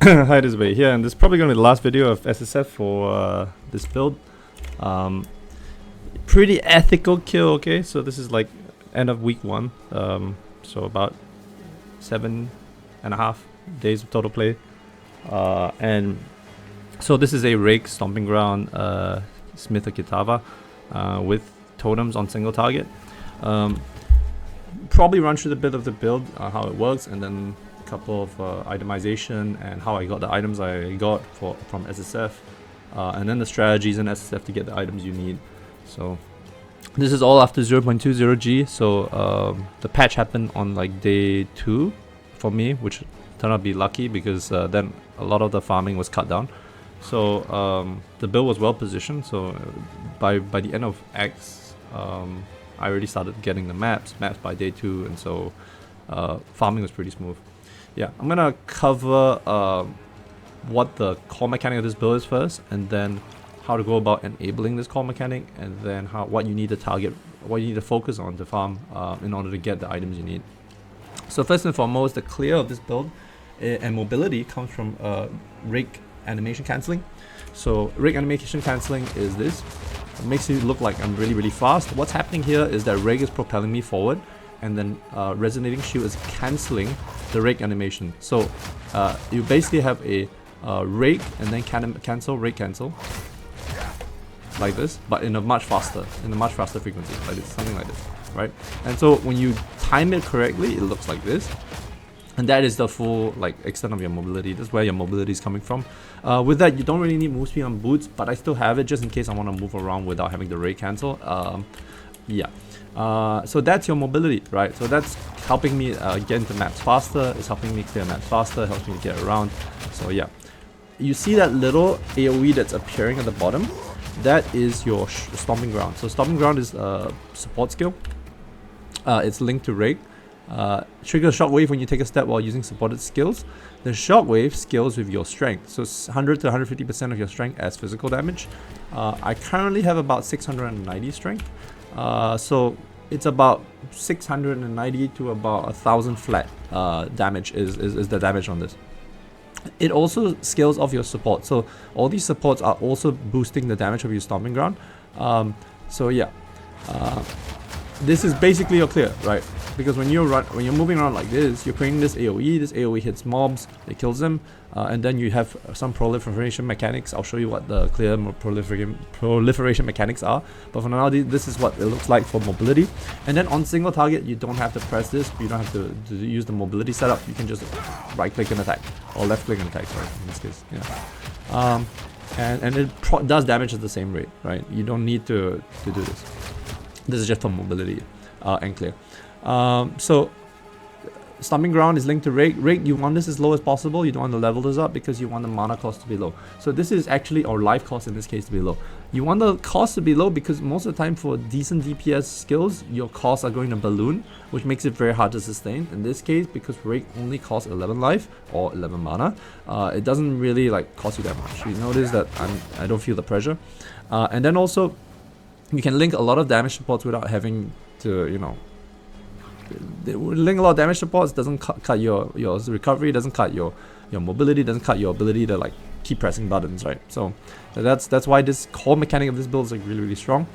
Hi, this is Wei here, and this is probably going to be the last video of SSF for this build. Pretty ethical kill, okay? So this is like end of week 1, so about 7.5 days of total play. And so this is a rake Stomping Ground Smith or Kitava with totems on single target. Probably run through the bit of the build, how it works, and then couple of itemization and how I got the items I got from SSF, and then the strategies in SSF to get the items you need. So this is all after 0.20G. So the patch happened on like day 2 for me, which turned out to be lucky because then a lot of the farming was cut down. So the build was well positioned. So by the end of X, I already started getting the maps by day 2, and so farming was pretty smooth. Yeah, I'm gonna cover what the core mechanic of this build is first, and then how to go about enabling this core mechanic, and then what you need to target, what you need to focus on to farm in order to get the items you need. So first and foremost, the clear of this build and mobility comes from rake animation cancelling. So rake animation cancelling is this. It makes it look like I'm really fast. What's happening here is that rake is propelling me forward, and then resonating shield is cancelling the rake animation. So you basically have a rake and then cancel, rake cancel, like this, but in a much faster frequency, like this, something like this, right? And so when you time it correctly, it looks like this, and that is the full like extent of your mobility. That's where your mobility is coming from. With that, you don't really need move speed on boots, but I still have it just in case I want to move around without having the rake cancel. Yeah. So that's your mobility, right? So that's helping me get into maps faster. It's helping me clear maps faster. Helps me get around. So yeah, you see that little AOE that's appearing at the bottom. That is your Stomping Ground. So Stomping Ground is a support skill. It's linked to rake. Trigger shockwave when you take a step while using supported skills. The shockwave scales with your strength. So 100 to 150% of your strength as physical damage. I currently have about 690 strength. So it's about 690 to about 1,000 flat damage is the damage on this. It also scales off your support. So all these supports are also boosting the damage of your Stomping Ground. So yeah, this is basically your clear, right? Because when you're moving around like this, you're creating this AOE. This AOE hits mobs, it kills them, and then you have some proliferation mechanics. I'll show you what the clear proliferation mechanics are. But for now, this is what it looks like for mobility. And then on single target, you don't have to press this. You don't have to use the mobility setup. You can just right click and attack, or left click and attack. Sorry, in this case, yeah. And it does damage at the same rate, right? You don't need to do this. This is just for mobility and clear. So Stomping Ground is linked to rake. Rake, you want this as low as possible. You don't want to level this up because you want the mana cost to be low. So this is actually, or life cost in this case, to be low. You want the cost to be low because most of the time for decent DPS skills, your costs are going to balloon, which makes it very hard to sustain. In this case, because rake only costs 11 life or 11 mana, it doesn't really like cost you that much. You notice that I don't feel the pressure. And then also, you can link a lot of damage supports without having to, you know, link a lot of damage supports. Doesn't cut your recovery, doesn't cut your mobility, doesn't cut your ability to like keep pressing buttons, right? So that's why this core mechanic of this build is like really strong.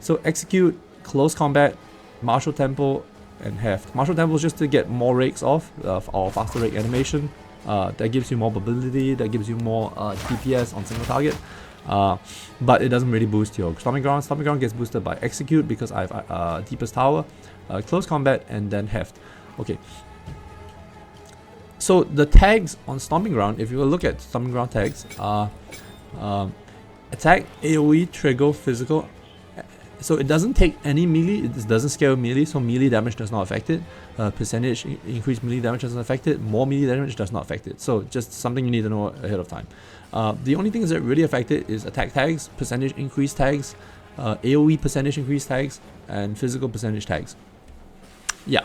So execute, close combat, martial tempo, and heft. Martial tempo is just to get more rakes off, or faster rake animation. That gives you more mobility, that gives you more DPS on single target. But it doesn't really boost your Stomping Ground. Stomping Ground gets boosted by execute because I have deepest tower, close combat, and then heft. Okay. So the tags on Stomping Ground, if you look at Stomping Ground tags, attack, AOE, trigger, physical. So it doesn't take any melee. It doesn't scale melee, so melee damage does not affect it. Percentage increased melee damage doesn't affect it. More melee damage does not affect it. So just something you need to know ahead of time. The only things that really affect it is attack tags, percentage increase tags, AOE percentage increase tags, and physical percentage tags. Yeah.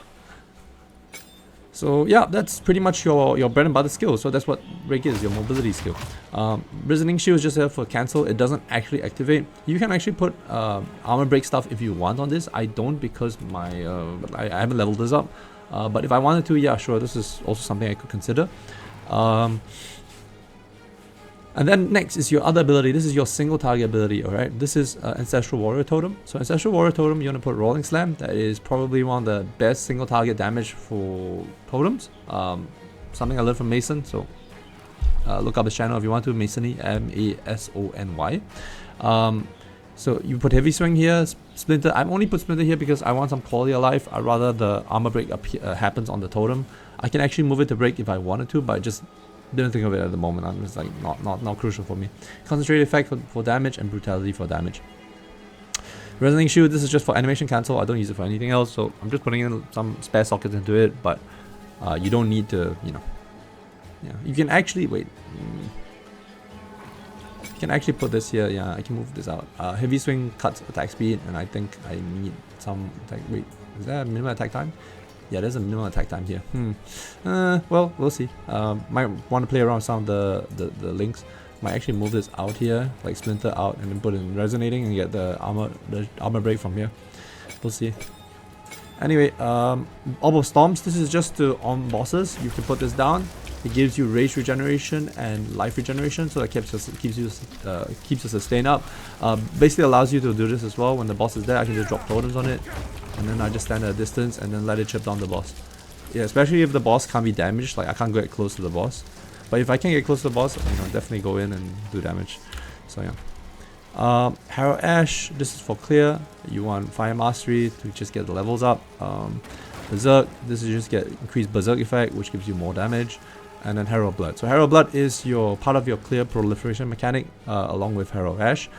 So yeah, that's pretty much your bread and butter skill. So that's what rake is, your mobility skill. Reasoning shield is just there for cancel. It doesn't actually activate. You can actually put armor break stuff if you want on this. I don't because I haven't leveled this up. But if I wanted to, yeah, sure, this is also something I could consider. And then next is your other ability. This is your single target ability, alright? This is Ancestral Warrior Totem. So Ancestral Warrior Totem, you want to put Rolling Slam. That is probably one of the best single target damage for totems. Something I learned from Mason, so look up his channel if you want to, Masony, M-A-S-O-N-Y. So you put Heavy Swing here, Splinter. I only put Splinter here because I want some quality of life. I'd rather the armor break happens on the totem. I can actually move it to break if I wanted to, but I just didn't think of it at the moment. I'm just like not crucial for me. Concentrated effect for damage and brutality for damage. Resonating Shield, this is just for animation cancel. I don't use it for anything else, so I'm just putting in some spare sockets into it, but you don't need to, you know. Yeah, you can actually wait. You can actually put this here. Yeah, I can move this out. Heavy Swing cuts attack speed, and I think I need some attack. Wait, is there a minimum attack time? Yeah, there's a minimum attack time here. Well, we'll see. Might want to play around with some of the links. Might actually move this out here, like Splinter out, and then put in Resonating and get the armor break from here. We'll see. Anyway, Orb of Storms. This is just to on bosses. You can put this down. It gives you rage regeneration and life regeneration, so that keeps your sustain up. Basically allows you to do this as well. When the boss is there, I can just drop totems on it, and then I just stand at a distance and then let it chip down the boss. Yeah, especially if the boss can't be damaged, like I can't get close to the boss. But if I can get close to the boss, you know, definitely go in and do damage. So yeah. Harrow Ash, this is for clear. You want Fire Mastery to just get the levels up. Berserk, this is just get increased Berserk effect, which gives you more damage. And then Harrow Blood. So Harrow Blood is your part of your clear proliferation mechanic, along with Harrow Ash,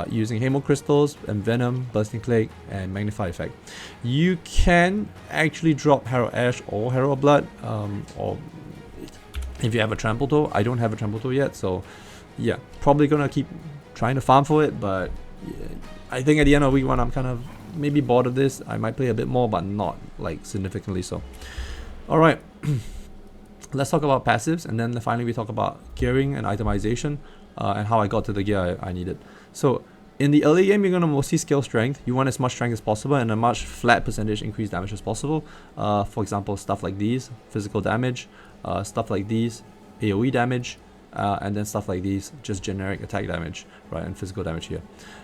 using Hamo Crystals and Venom, Bursting Plague, and Magnify Effect. You can actually drop Harrow Ash or Harrow Blood, or if you have a Trample Toe. I don't have a Trample Toe yet, so yeah, probably gonna keep trying to farm for it, but yeah, I think at the end of week 1 I'm kind of maybe bored of this. I might play a bit more, but not like significantly so. Alright. Let's talk about passives, and then finally we talk about gearing and itemization, and how I got to the gear I needed. So in the early game, you're going to mostly scale strength. You want as much strength as possible and a much flat percentage increased damage as possible. For example, stuff like these, physical damage, stuff like these, AoE damage, and then stuff like these, just generic attack damage, right, and physical damage here.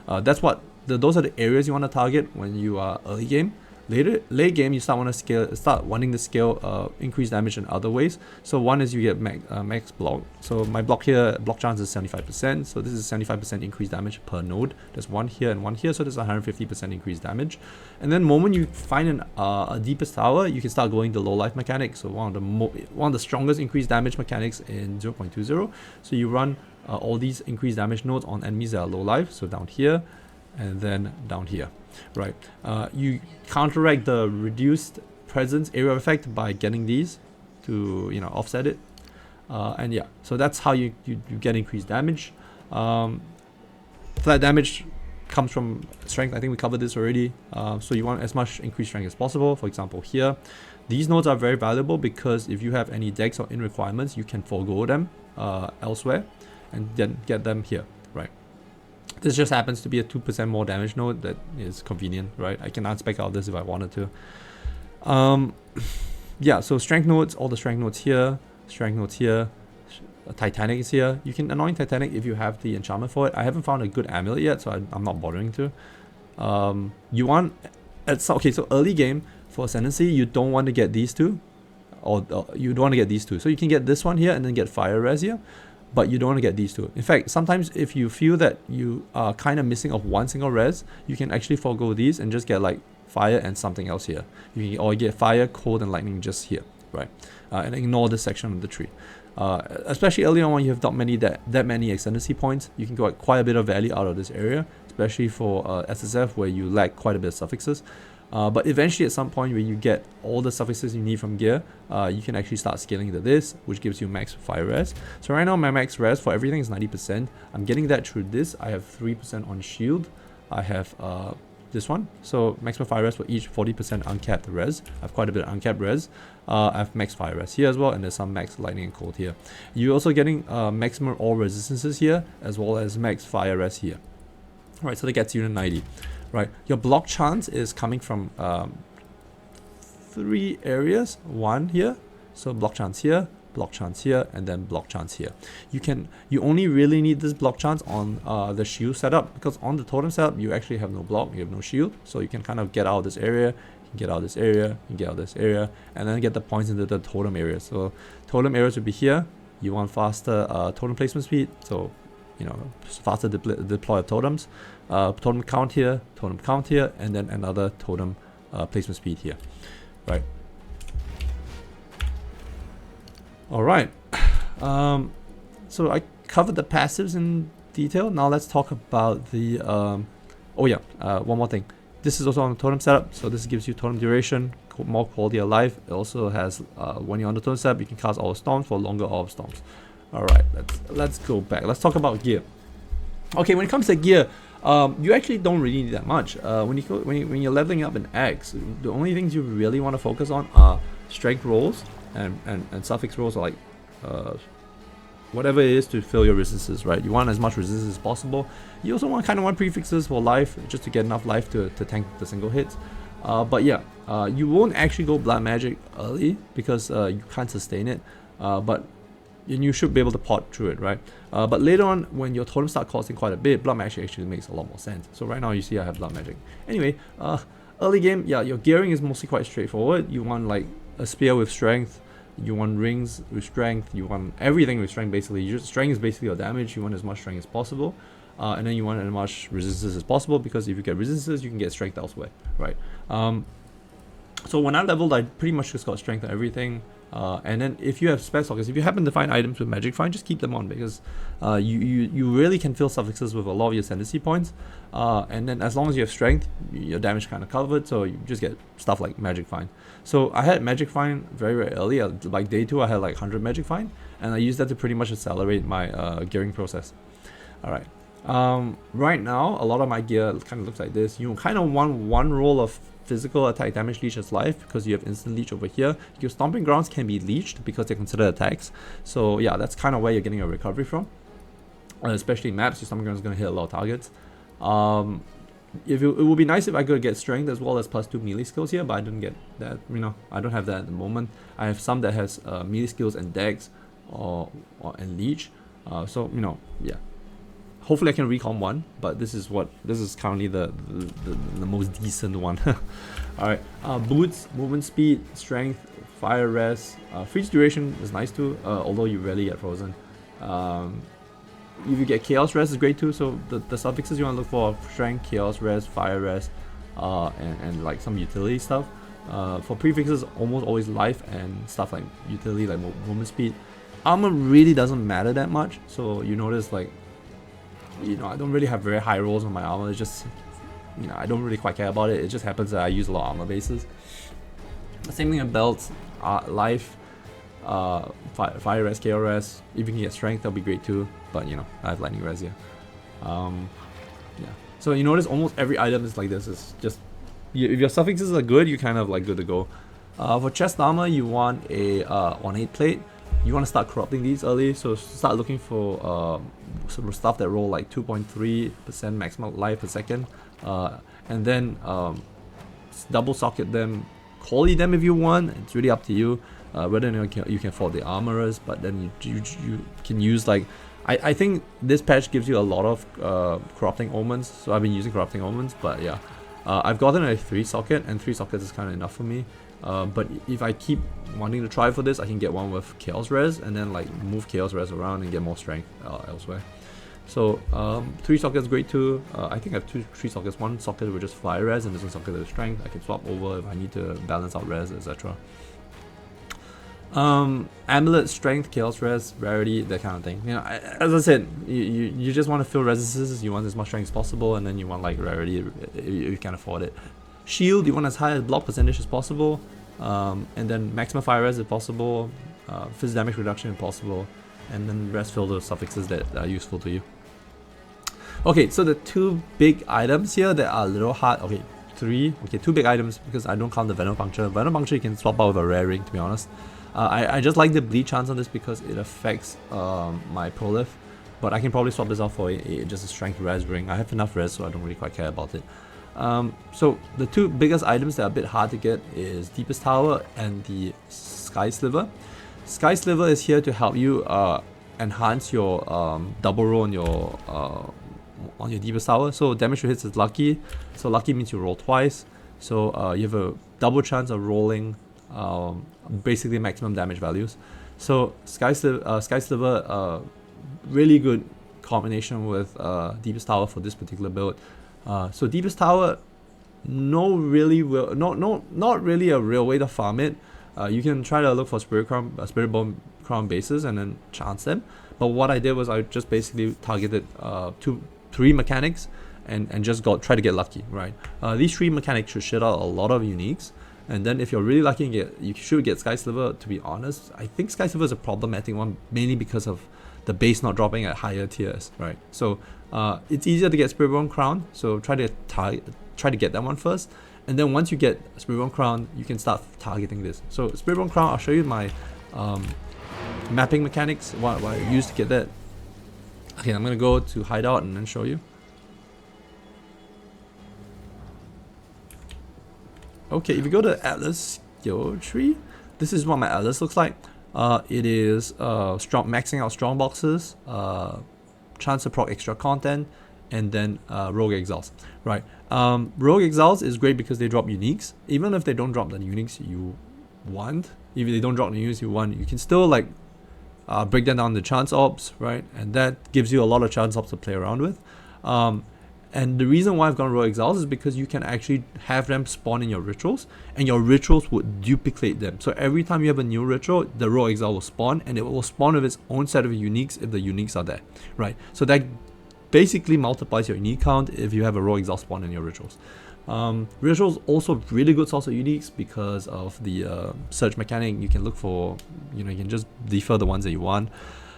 Those are the areas you want to target when you are early game. Late game, you start wanting to scale increased damage in other ways. So one is you get max block. So my block here, block chance is 75%. So this is 75% increased damage per node. There's one here and one here, so there's 150% increased damage. And then moment you find a deepest tower, you can start going the low life mechanic. So one of the strongest increased damage mechanics in 0.20. So you run all these increased damage nodes on enemies that are low life. So down here and then down here. Right, you counteract the reduced presence area effect by getting these to, you know, offset it, and yeah, so that's how you get increased damage. Flat damage comes from strength. I think we covered this already. So you want as much increased strength as possible. For example, here, these nodes are very valuable because if you have any dex or in requirements, you can forego them elsewhere and then get them here. Right. This just happens to be a 2% more damage node that is convenient, right? I can unspec out this if I wanted to. Yeah, so strength nodes, all the strength nodes here, Titanic is here. You can anoint Titanic if you have the enchantment for it. I haven't found a good amulet yet, so I'm not bothering to. You want, okay, so early game for Ascendancy, you don't want to get these two, or you don't want to get these two. So you can get this one here and then get Fire Res here. But you don't want to get these two. In fact, sometimes if you feel that you are kind of missing of one single res, you can actually forego these and just get like fire and something else here. Or get fire, cold, and lightning just here, right? And ignore this section of the tree. Especially early on when you have not many that many ascendancy points, you can get quite a bit of value out of this area, especially for SSF where you lack quite a bit of suffixes. But eventually at some point where you get all the suffixes you need from gear, you can actually start scaling to this, which gives you max fire res. So right now my max res for everything is 90%. I'm getting that through this. I have 3% on shield. I have this one. So maximum fire res for each 40% uncapped res. I have quite a bit of uncapped res. I have max fire res here as well, and there's some max lightning and cold here. You're also getting maximum all resistances here, as well as max fire res here. Alright, so that gets you to 90. Right, your block chance is coming from 3 areas. One here, so block chance here, block chance here, and then block chance here. You only really need this block chance on the shield setup, because on the totem setup you actually have no block, you have no shield, so you can kind of get out of this area, get out of this area, and get out of this area, and then get the points into the totem area. So totem areas would be here. You want faster totem placement speed, so you know, faster deploy of totems. Totem count here, and then another totem placement speed here, right? All right. So I covered the passives in detail. Now let's talk about the. One more thing. This is also on the totem setup, so this gives you totem duration, more quality of life. It also has when you're on the totem setup, you can cast all storms for longer orb storms. All right, let's go back. Let's talk about gear. Okay, when it comes to gear, you actually don't really need that much. When you're leveling up in X, the only things you really want to focus on are strength rolls and suffix rolls, or like whatever it is to fill your resistances, right? You want as much resistance as possible. You also kind of want prefixes for life, just to get enough life to tank the single hits. But yeah, you won't actually go blood magic early because you can't sustain it. But you should be able to pot through it, right? But later on, when your totem start costing quite a bit, blood magic actually makes a lot more sense. So right now you see I have blood magic. Anyway, early game, yeah, your gearing is mostly quite straightforward. You want like a spear with strength, you want rings with strength, you want everything with strength basically. Strength is basically your damage, you want as much strength as possible. And then you want as much resistance as possible, because if you get resistances, you can get strength elsewhere, right? So when I leveled, I pretty much just got strength and everything. And then if you have spare sockets, if you happen to find items with magic find, just keep them on, because you really can fill suffixes with a lot of your ascendancy points. And then as long as you have strength, your damage kind of covered, so you just get stuff like magic find. So I had magic find very, very early. Like day 2, I had like 100 magic find, and I used that to pretty much accelerate my gearing process. All right. Right now, a lot of my gear kind of looks like this. You kind of want one roll of physical attack damage leech as life, because you have instant leech over here. Your stomping grounds can be leeched because they're considered attacks. So yeah, that's kind of where you're getting your recovery from. Especially in maps, your stomping ground is going to hit a lot of targets. It would be nice if I could get strength as well as +2 melee skills here, but I didn't get that. You know, I don't have that at the moment. I have some that has melee skills and dex and leech. So you know, yeah. Hopefully I can recon one, but this is currently the most decent one. Alright, boots, movement speed, strength, fire res, freeze duration is nice too, although you rarely get frozen. If you get chaos res is great too, so the suffixes you want to look for are strength, chaos res, fire res, and like some utility stuff. For prefixes, almost always life and stuff like utility, like movement speed. Armor really doesn't matter that much, so you notice like, you know, I don't really have very high rolls on my armor. It's just, you know, I don't really quite care about it. It just happens that I use a lot of armor bases. Same thing with belts, life, fire res, KO res. If you can get strength, that'll be great too. But you know, I have lightning res here. Yeah. So you notice almost every item is like this. It's just, if your suffixes are good, you're kind of like good to go. For chest armor, you want a ornate plate. You want to start corrupting these early, so start looking for some stuff that roll like 2.3% maximum life per second, and then double socket them, quality them if you want. It's really up to you whether or not you can afford the armorers, but then you can use like, I think this patch gives you a lot of corrupting omens, so I've been using corrupting omens. But yeah, I've gotten a 3 socket, and 3 sockets is kind of enough for me. But if I keep wanting to try for this, I can get one with chaos res, and then like move chaos res around and get more strength elsewhere. So 3 sockets is great too. I think I have 3 sockets. 1 socket with just fire res, and this 1 socket with strength. I can swap over if I need to balance out res, etc. Amulet, strength, chaos res, rarity, that kind of thing. You know, as I said, you just want to fill resistances. You want as much strength as possible, and then you want like rarity if you can afford it. Shield, you want as high as block percentage as possible, and then maximum fire res if possible, physical damage reduction if possible, and then rest fill those suffixes that are useful to you. Okay, so the 2 big items here that are a little hard. Okay, 2 big items, because I don't count the Venom Puncture. Venom Puncture you can swap out with a rare ring, to be honest. I just like the bleed chance on this because it affects my prolif, but I can probably swap this out for just a strength res ring. I have enough res, so I don't really quite care about it. So the 2 biggest items that are a bit hard to get is Deepest Tower and the Sky Sliver. Sky Sliver is here to help you enhance your double roll on your Deepest Tower. So damage to hits is lucky. So lucky means you roll twice. So you have a double chance of rolling basically maximum damage values. So Sky Sliver, really good combination with Deepest Tower for this particular build. So Deepest Tower, not really a real way to farm it. You can try to look for Spirit Bone Crown bases and then chance them. But what I did was I just basically targeted 3 mechanics and just try to get lucky, right? These 3 mechanics should shit out a lot of uniques. And then if you're really lucky, you should get Sky Sliver. To be honest, I think Sky Sliver is a problematic one, mainly because of the base not dropping at higher tiers, right? So it's easier to get Spirit Bone Crown, so try to get that one first. And then once you get Spirit Bone Crown, you can start targeting this. So Spirit Bone Crown, I'll show you my mapping mechanics, what I used to get that. Okay, I'm gonna go to Hideout and then show you. Okay, if you go to Atlas skill tree, this is what my Atlas looks like. It is maxing out strong boxes, chance to proc extra content, and then Rogue Exiles, right? Rogue Exiles is great because they drop uniques. Even if they don't drop the uniques you want, if they don't drop the uniques you want, you can still like break them down to chance orbs, right? And that gives you a lot of chance orbs to play around with. And the reason why I've gone Rogue Exiles is because you can actually have them spawn in your rituals, and your rituals would duplicate them. So every time you have a new ritual, the Rogue Exile will spawn, and it will spawn with its own set of uniques if the uniques are there, right? So that basically multiplies your unique count if you have a Rogue Exile spawn in your rituals. Rituals also really good source of uniques because of the search mechanic. You can look for, you can just defer the ones that you want.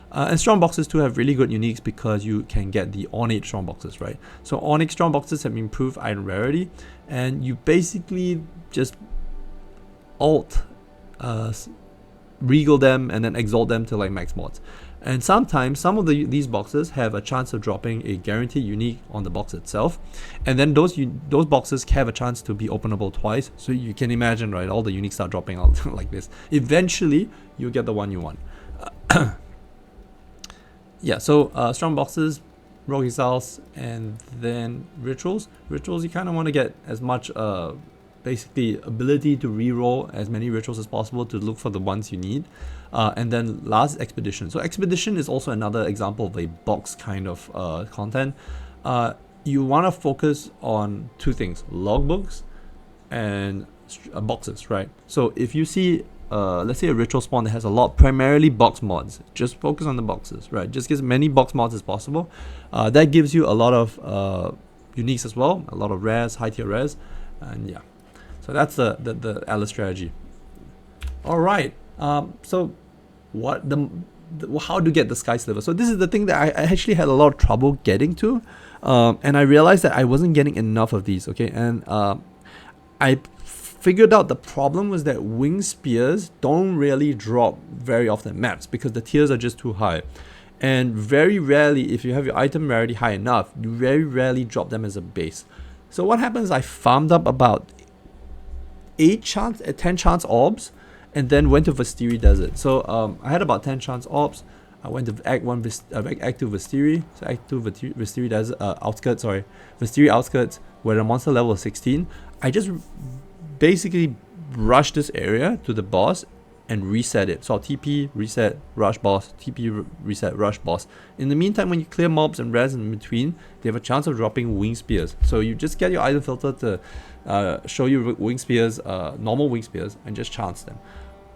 And strong boxes too have really good uniques because you can get the ornate strong boxes, right? So ornate strong boxes have improved item rarity, and you basically just regal them and then exalt them to like max mods. And sometimes some of these boxes have a chance of dropping a guaranteed unique on the box itself, and then those boxes have a chance to be openable twice. So you can imagine, right? All the uniques start dropping out like this. Eventually, you get the one you want. Yeah, so strong boxes, Rogue Exiles, and then rituals. Rituals, you kind of want to get as much basically ability to reroll as many rituals as possible to look for the ones you need. And then last, expedition. So expedition is also another example of a box kind of content. You want to focus on 2 things: logbooks and boxes, right? So if you see let's say a ritual spawn that has a lot, primarily box mods, just focus on the boxes, right? Just get as many box mods as possible. That gives you a lot of uniques as well, a lot of rares, high tier rares, and yeah. So that's the Atlas strategy. All right. So how to get the Sky Sliver? So this is the thing that I actually had a lot of trouble getting to, and I realized that I wasn't getting enough of these. Okay, and I figured out the problem was that wing spears don't really drop very often maps because the tiers are just too high, and very rarely, if you have your item rarity high enough, you very rarely drop them as a base. So what happens, I farmed up about 10 chance orbs and then went to Vistiri Desert. So I had about 10 chance orbs. I went to Act 2 Vistiri, so Act 2 Vistiri Desert, Vistiri Outskirts, where the monster level is 16. I just basically rush this area to the boss and reset it. So I'll TP, reset, rush boss, TP, reset, rush boss. In the meantime, when you clear mobs and res in between, they have a chance of dropping wing spears. So you just get your item filter to show you wing spears, normal wing spears, and just chance them.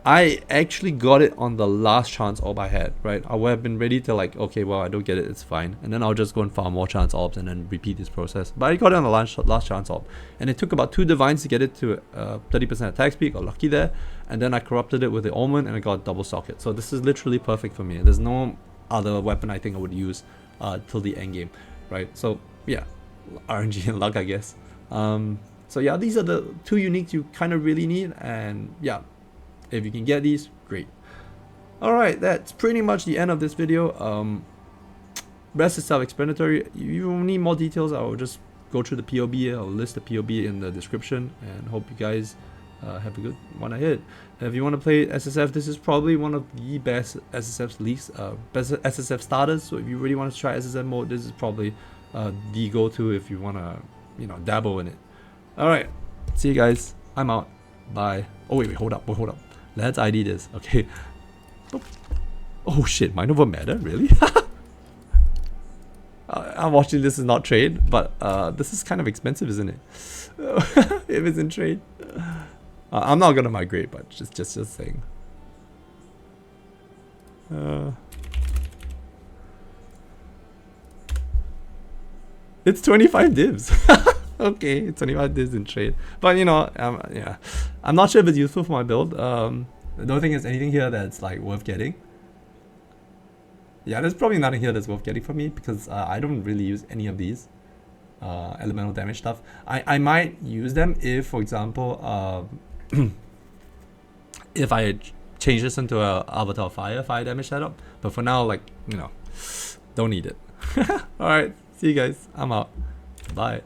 I actually got it on the last chance orb I had, right? I would have been ready to like, okay, well, I don't get it, it's fine. And then I'll just go and farm more chance orbs and then repeat this process. But I got it on the last chance orb. And it took about 2 divines to get it to 30% attack speed, got lucky there. And then I corrupted it with the Omen and I got double socket. So this is literally perfect for me. There's no other weapon I think I would use till the end game, right? So yeah, RNG and luck, I guess. So yeah, these are the 2 uniques you kind of really need, and yeah, if you can get these, great. Alright, that's pretty much the end of this video. Rest is self-explanatory. If you need more details, I will just go through the POB. I'll list the POB in the description, and hope you guys have a good one ahead. If you want to play SSF, this is probably one of the best SSF leagues, best SSF starters. So if you really want to try SSF mode, this is probably the go-to if you want to, you know, dabble in it. All right, see you guys. I'm out. Bye. Oh wait, hold up. Let's ID this. Okay. Oh shit, mind over matter, really? I'm watching this is not trade, but this is kind of expensive, isn't it? If it's in trade. I'm not gonna migrate, but just saying. It's 25 divs. Okay, 25 divs in trade. But you know, yeah, I'm not sure if it's useful for my build. I don't think there's anything here that's like worth getting. Yeah, there's probably nothing here that's worth getting for me because I don't really use any of these elemental damage stuff. I might use them if, for example, if I change this into a Avatar fire damage setup. But for now, like, you know, don't need it. Alright, see you guys. I'm out. Bye.